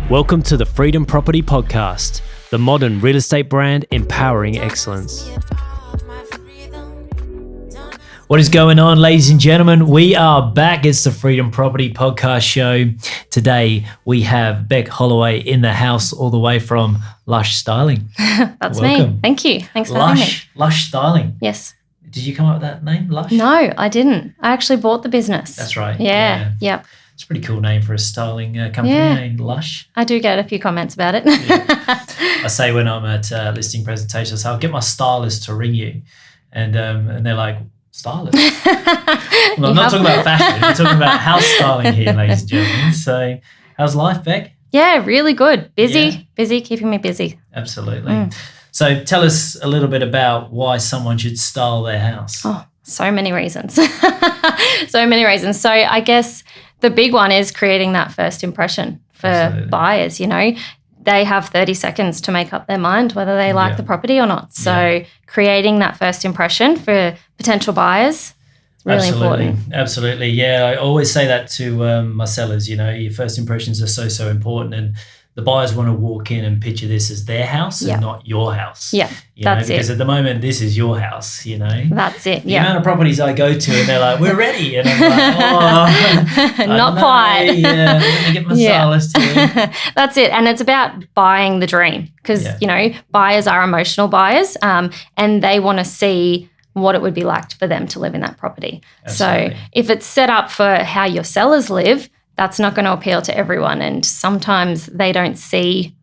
Welcome to the Freedom Property Podcast, the modern real estate brand empowering excellence. What is going on, ladies and gentlemen? We are back. It's the Freedom Property Podcast show. Today, we have Bec Holloway in the house all the way from Lush Styling. That's Welcome. Me. Thank you. Thanks for having me. Lush Styling. Yes. Did you come up with that name, Lush? No, I didn't. I actually bought the business. That's right. Yeah. Yep. It's a pretty cool name for a styling company, Lush. I do get a few comments about it. I say when I'm at listing presentations, I'll get my stylist to ring you. And they're like, stylist? Well, I'm not talking about fashion. I'm talking about house styling here, ladies and gentlemen. So how's life, Bec? Yeah, really good. Busy, keeping me busy. Absolutely. So tell us a little bit about why someone should style their house. Oh, so many reasons. So I guess the big one is creating that first impression for buyers. You know, they have 30 seconds to make up their mind whether they like the property or not. So creating that first impression for potential buyers is really important. Absolutely. Yeah, I always say that to my sellers, you know, your first impressions are so important, and the buyers want to walk in and picture this as their house and not your house. Yeah, that's it. Because at the moment, this is your house, you know. That's it, The amount of properties I go to and they're like, we're ready. And I'm like, oh. Not quite. Yeah, let me get my stylist here. That's it. And it's about buying the dream because, you know, buyers are emotional buyers and they want to see what it would be like for them to live in that property. Absolutely. So if it's set up for how your sellers live, that's not going to appeal to everyone, and sometimes they don't see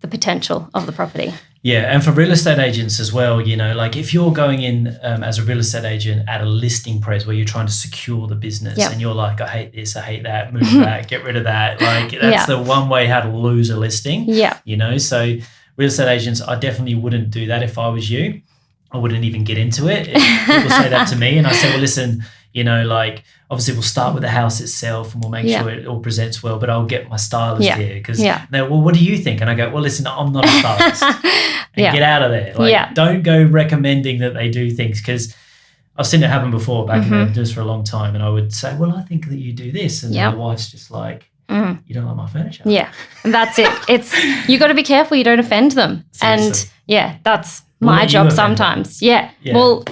the potential of the property. Yeah, and for real estate agents as well, you know, like if you're going in as a real estate agent at a listing pres where you're trying to secure the business and you're like, I hate this, I hate that, move that, get rid of that. Like that's the one way how to lose a listing. Yeah. You know, so real estate agents, I definitely wouldn't do that if I was you. I wouldn't even get into it. People say that to me and I say, well, listen, you know, like obviously we'll start with the house itself and we'll make sure it all presents well, but I'll get my stylist here because they're, well, what do you think? And I go, well, listen, I'm not a stylist. And get out of there. Like, don't go recommending that they do things, because I've seen it happen before back in the business for a long time, and I would say, well, I think that you do this, and my wife's just like, you don't like my furniture. Yeah, that's it. It's you got to be careful you don't offend them. Seriously. And that's my job sometimes. Yeah. Well,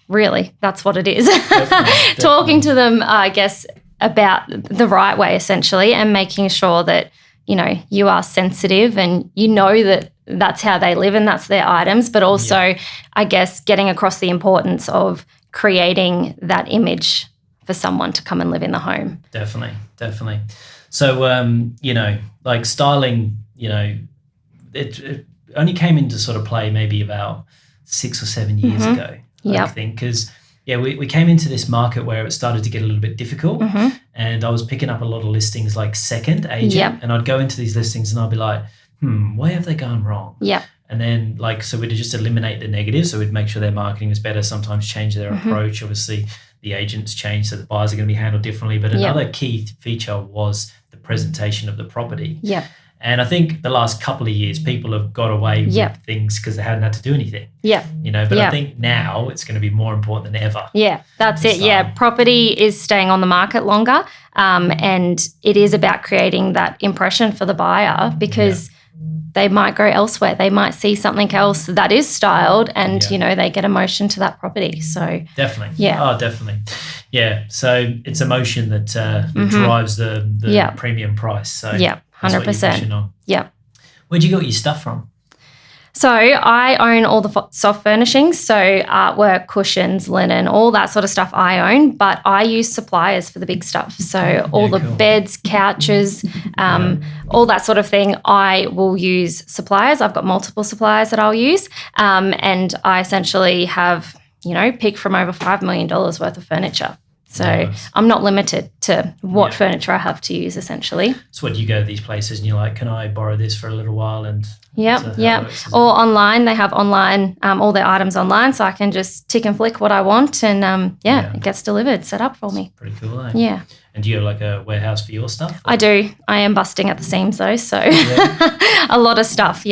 really, that's what it is. Definitely. Talking to them, I guess, about the right way, essentially, and making sure that, you know, you are sensitive and you know that that's how they live and that's their items, but also, I guess, getting across the importance of creating that image for someone to come and live in the home. Definitely. So, you know, like styling, you know, it only came into sort of play maybe about 6 or 7 years ago. I think, because we came into this market where it started to get a little bit difficult, and I was picking up a lot of listings like second agent, and I'd go into these listings and I'd be like, where have they gone wrong? And then so we'd just eliminate the negatives, so we'd make sure their marketing is better, sometimes change their approach. Obviously the agents change, so the buyers are going to be handled differently, but another key feature was the presentation of the property. And I think the last couple of years, people have got away with things because they hadn't had to do anything. You know, but I think now it's going to be more important than ever. Yeah, that's it. Yeah, property is staying on the market longer, and it is about creating that impression for the buyer, because they might go elsewhere. They might see something else that is styled, and you know, they get emotion to that property. So definitely, definitely. Yeah, so it's emotion that drives the premium price. So 100%. Yeah. Where'd you get your stuff from? So I own all the soft furnishings, so artwork, cushions, linen, all that sort of stuff I own, but I use suppliers for the big stuff. So all the beds, couches, all that sort of thing, I will use suppliers. I've got multiple suppliers that I'll use, and I essentially have, you know, pick from over $5 million worth of furniture. So I'm not limited to what furniture I have to use, essentially. So what, you go to these places and you're like, can I borrow this for a little while? And or online, they have online, all their items online, so I can just tick and flick what I want, and it gets delivered, set up for me. Pretty cool, eh? Yeah. And do you have like a warehouse for your stuff? I do. I am busting at the seams though, so a lot of stuff,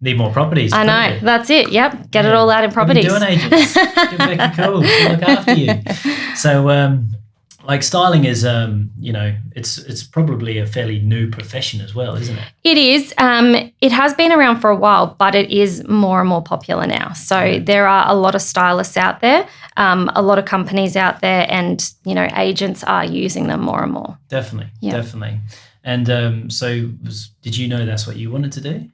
Need more properties. I know. That's it. Yep. Get it all out in properties. What are you doing, agents? Give Becky a call. She'll look after you. So, like styling is, it's probably a fairly new profession as well, isn't it? It is. It has been around for a while, but it is more and more popular now. So there are a lot of stylists out there, a lot of companies out there, and, agents are using them more and more. Definitely. And did you know that's what you wanted to do?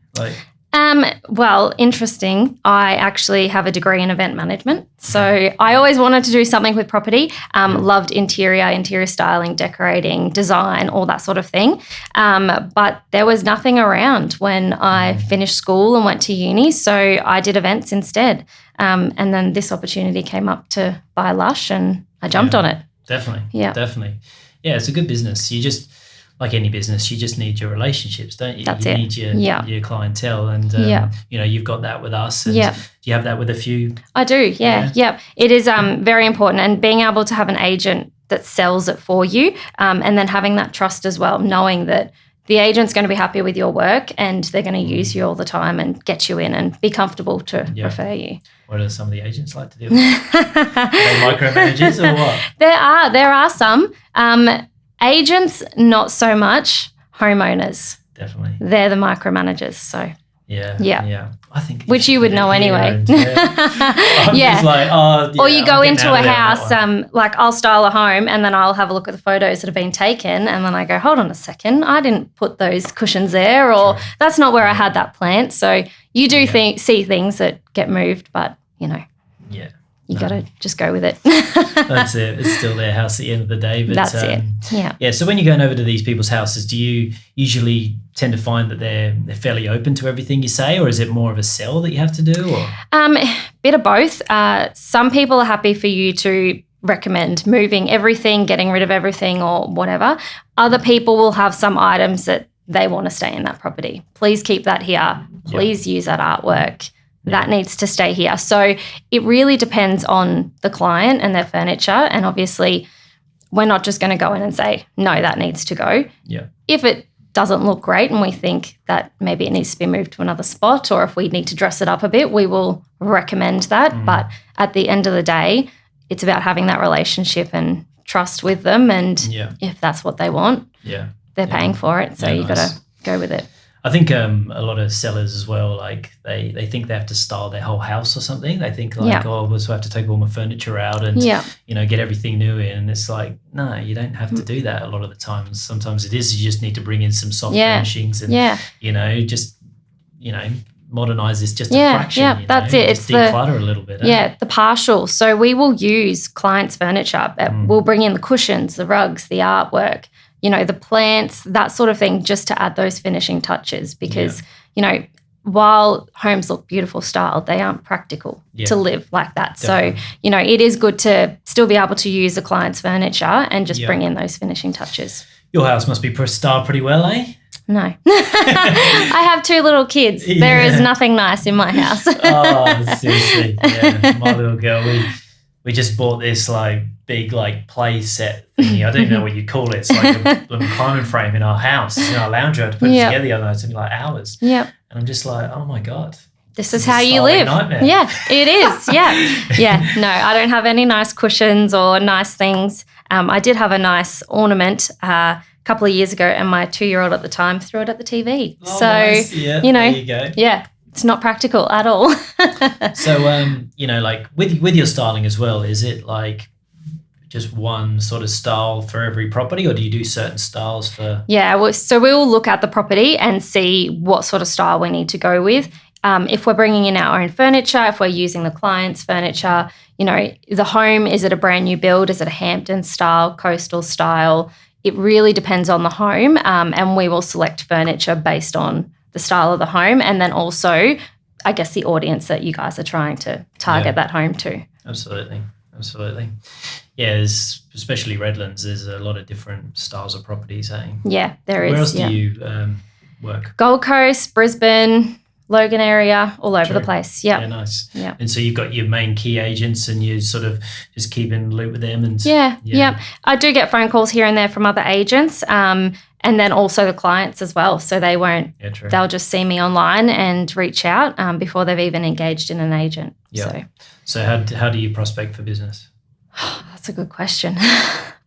Well, interesting. I actually have a degree in event management. So I always wanted to do something with property, loved interior styling, decorating, design, all that sort of thing. But there was nothing around when I finished school and went to uni. So I did events instead. And then this opportunity came up to buy Lush and I jumped on it. Definitely. Yeah. Definitely. Yeah, it's a good business. You just, like any business, you just need your relationships, don't you? That's you it. need your clientele, and you've got that with us. And do you have that with a few? I do. Yeah. It is very important, and being able to have an agent that sells it for you, and then having that trust as well, knowing that the agent's going to be happy with your work and they're going to use you all the time and get you in and be comfortable to refer you. What do some of the agents like to do? Are they micromanagers or what? There are some. Agents, not so much. Homeowners. Definitely. They're the micromanagers. So. Yeah. I think. Which you would know anyway. I'm just like, or you go into a house, like I'll style a home and then I'll have a look at the photos that have been taken and then I go, hold on a second, I didn't put those cushions there, or that's not where I had that plant. So you do see things that get moved, but you got to just go with it. That's it. It's still their house at the end of the day. But, that's it. Yeah. Yeah. So when you're going over to these people's houses, do you usually tend to find that they're fairly open to everything you say, or is it more of a sell that you have to do? Or? Bit of both. Some people are happy for you to recommend moving everything, getting rid of everything, or whatever. Other people will have some items that they want to stay in that property. Please keep that here. Please use that artwork. That needs to stay here. So it really depends on the client and their furniture. And obviously, we're not just going to go in and say, no, that needs to go. Yeah. If it doesn't look great and we think that maybe it needs to be moved to another spot, or if we need to dress it up a bit, we will recommend that. But at the end of the day, it's about having that relationship and trust with them. And if that's what they want, they're paying for it. So you've got to go with it. I think a lot of sellers as well, like they think they have to style their whole house or something. They think like, so I have to take all my furniture out and get everything new in. And it's like, no, you don't have to do that a lot of the times. Sometimes it is, you just need to bring in some soft furnishings and modernize this just a fraction. Yeah, that's it. It's declutter a little bit. The partial. So we will use clients' furniture. We'll bring in the cushions, the rugs, the artwork, the plants, that sort of thing, just to add those finishing touches because, while homes look beautiful styled, they aren't practical to live like that. Definitely. So, it is good to still be able to use the client's furniture and just bring in those finishing touches. Your house must be styled pretty well, eh? No. I have 2 little kids. Yeah. There is nothing nice in my house. Seriously. Yeah, my little girl, we just bought this big play set thingy. I don't even know what you call it. It's like a little climbing frame in our house. It's in our lounge room to put it together the other night. It took me hours. Yeah. And I'm just like, oh my God. This is how you live. Nightmare. Yeah, it is. Yeah. No, I don't have any nice cushions or nice things. I did have a nice ornament a couple of years ago, and my 2-year-old at the time threw it at the TV. Oh, so, nice. Yeah, there you go. Yeah. It's not practical at all. So, with your styling as well, is it just one sort of style for every property, or do you do certain styles for? Yeah, so we will look at the property and see what sort of style we need to go with. If we're bringing in our own furniture, if we're using the client's furniture, the home, is it a brand new build? Is it a Hampton style, coastal style? It really depends on the home, and we will select furniture based on the style of the home, and then also, I guess, the audience that you guys are trying to target that home to. Absolutely. Yeah, especially Redlands, there's a lot of different styles of properties, eh? Yeah, there is. Where else do you work? Gold Coast, Brisbane, Logan area, all over the place. Yeah. Yeah, nice. Yeah. And so you've got your main key agents and you sort of just keep in the loop with them. And Yeah. I do get phone calls here and there from other agents, and then also the clients as well. So they won't, they'll just see me online and reach out before they've even engaged in an agent. Yeah. So how do you prospect for business? That's a good question.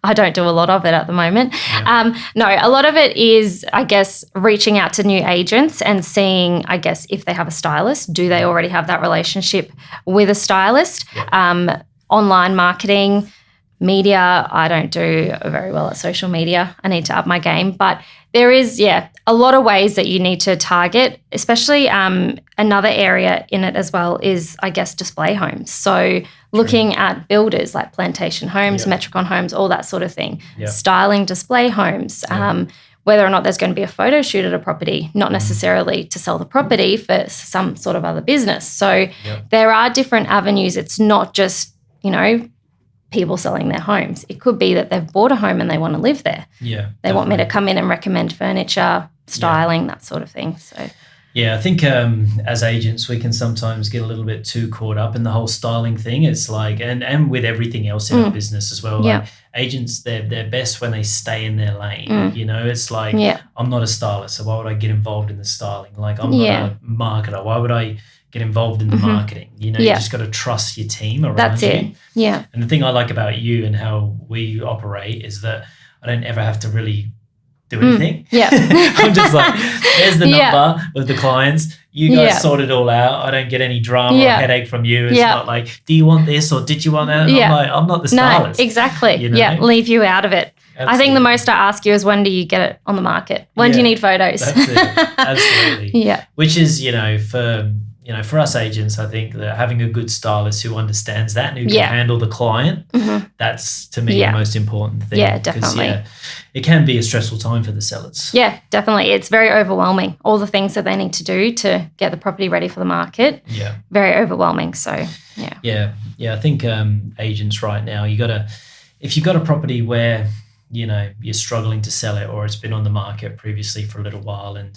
I don't do a lot of it at the moment. Yeah. No, a lot of it is, I guess, reaching out to new agents and seeing, I guess, if they have a stylist. Do they already have that relationship with a stylist? Yeah. Online marketing, media. I don't do very well at social media. I need to up my game. But there is, a lot of ways that you need to target, especially another area in it as well is, I guess, display homes. So looking at builders like Plantation Homes, Metricon Homes, all that sort of thing. Styling display homes, whether or not there's going to be a photo shoot at a property, not necessarily to sell the property for some sort of other business. So there are different avenues. It's not just, people selling their homes. It could be that they've bought a home and they want to live there. Yeah. They want me to come in and recommend furniture, styling, that sort of thing. So yeah, I think as agents, we can sometimes get a little bit too caught up in the whole styling thing. It's like, and with everything else in our business as well. Like agents, they're best when they stay in their lane. It's like, I'm not a stylist, so why would I get involved in the styling? Like, I'm not a marketer. Why would I get involved in the marketing? You just got to trust your team around That's you. It. Yeah. And the thing I like about you and how we operate is that I don't ever have to really do anything. I'm just like, there's the number with the clients. You guys sort it all out. I don't get any drama or headache from you. It's not like, do you want this or did you want that? I'm like, I'm not the stylist. No, exactly. Leave you out of it. Absolutely. I think the most I ask you is, when do you get it on the market? When do you need photos? That's it. Absolutely. Yeah. Which is, for us agents, I think that having a good stylist who understands that and who can handle the client, that's to me the most important thing. Yeah, definitely. It can be a stressful time for the sellers. Yeah, definitely. It's very overwhelming. All the things that they need to do to get the property ready for the market. Yeah. Very overwhelming. So, yeah. Yeah. I think agents right now, if you've got a property where, you're struggling to sell it, or it's been on the market previously for a little while, and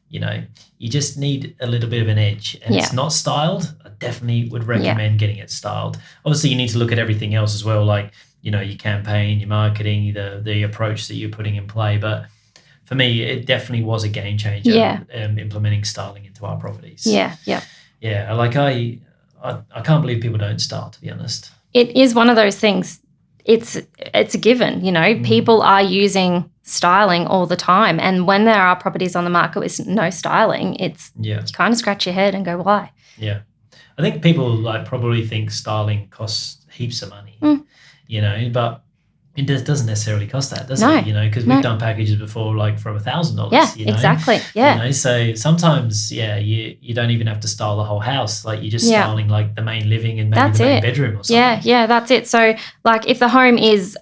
you just need a little bit of an edge, and it's not styled, I definitely would recommend getting it styled. Obviously, you need to look at everything else as well, like, your campaign, your marketing, the approach that you're putting in play. But for me, it definitely was a game changer implementing styling into our properties. Yeah. Like I can't believe people don't style, to be honest. It is one of those things. It's a given, people are using styling all the time. And when there are properties on the market with no styling, you kind of scratch your head and go, why? Yeah. I think people probably think styling costs heaps of money, but it doesn't necessarily cost that, does it? Because we've done packages before, for $1,000. Yeah, exactly. Yeah. So sometimes, you don't even have to style the whole house. Like, you're just styling the main living and maybe the main bedroom or something. Yeah, that's it. So if the home is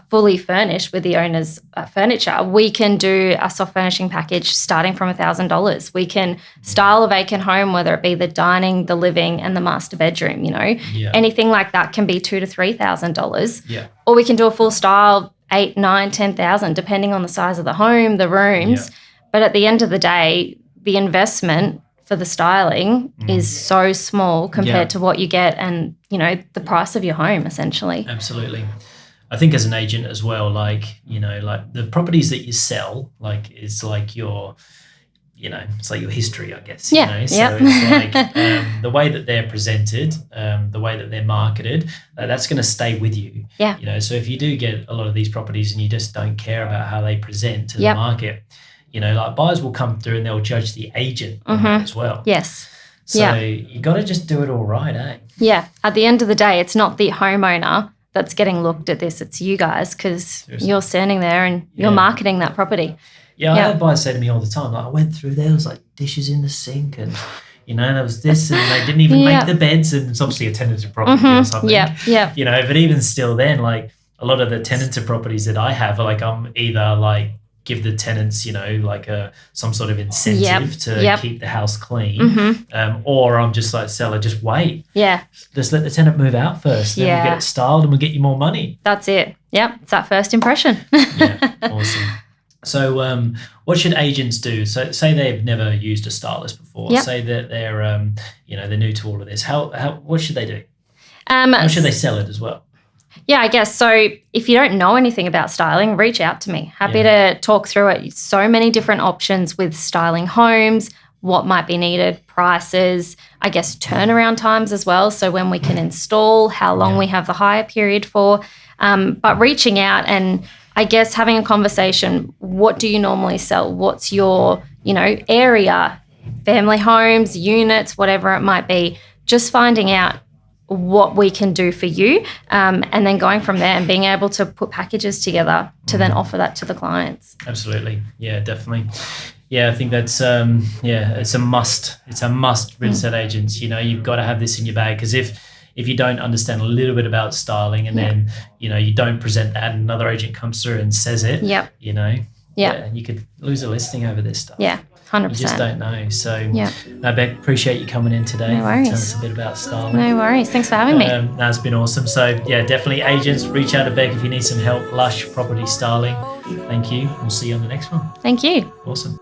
fully furnished with the owner's furniture, we can do a soft furnishing package starting from $1,000. We can style a vacant home, whether it be the dining, the living, and the master bedroom. Anything like that can be $2,000 to $3,000. Yeah. Or we can do a full style, 8, 9, 10,000, depending on the size of the home, the rooms. Yeah. But at the end of the day, the investment for the styling is so small compared to what you get and, the price of your home, essentially. Absolutely. I think as an agent as well, the properties that you sell, it's like your, it's like your history, I guess. So it's the way that they're presented, the way that they're marketed, that's going to stay with you. Yeah. So if you do get a lot of these properties and you just don't care about how they present to the market, buyers will come through and they'll judge the agent on that as well. Yes. So you got to just do it all right, eh? Yeah. At the end of the day, it's not the homeowner that's getting looked at this. It's you guys, because you're standing there and you're marketing that property. Yeah, I had buyers say to me all the time, I went through there was dishes in the sink and, there was this and they didn't even make the beds, and it's obviously a tenanted property or something. Yeah. But even still then, a lot of the tenanted properties that I have are I'm either give the tenants, some sort of incentive to keep the house clean, or I'm just seller, just wait. Yeah. Just let the tenant move out first, then we'll get it styled and we'll get you more money. That's it. Yep, it's that first impression. Yeah, awesome. So what should agents do? So say they've never used a stylist before. Say that they're they're new to all of this. What should they do? How should they sell it as well? Yeah, I guess. So if you don't know anything about styling, reach out to me. Happy to talk through it. So many different options with styling homes, what might be needed, prices, I guess turnaround times as well. So when we can install, how long we have the hire period for. But reaching out and I guess having a conversation, what do you normally sell? What's your, area, family homes, units, whatever it might be, just finding out what we can do for you, and then going from there and being able to put packages together to then offer that to the clients. Absolutely. Yeah, definitely. Yeah, I think that's, it's a must. It's a must, real estate agents. You've got to have this in your bag, because if you don't understand a little bit about styling and then, you don't present that and another agent comes through and says it, you could lose a listing over this stuff. Yeah, 100%. You just don't know. So, no, Bec, appreciate you coming in today. No worries. Tell us a bit about styling. No worries. Thanks for having me. That's been awesome. So, definitely agents, reach out to Bec if you need some help. Lush Property Styling. Thank you. We'll see you on the next one. Thank you. Awesome.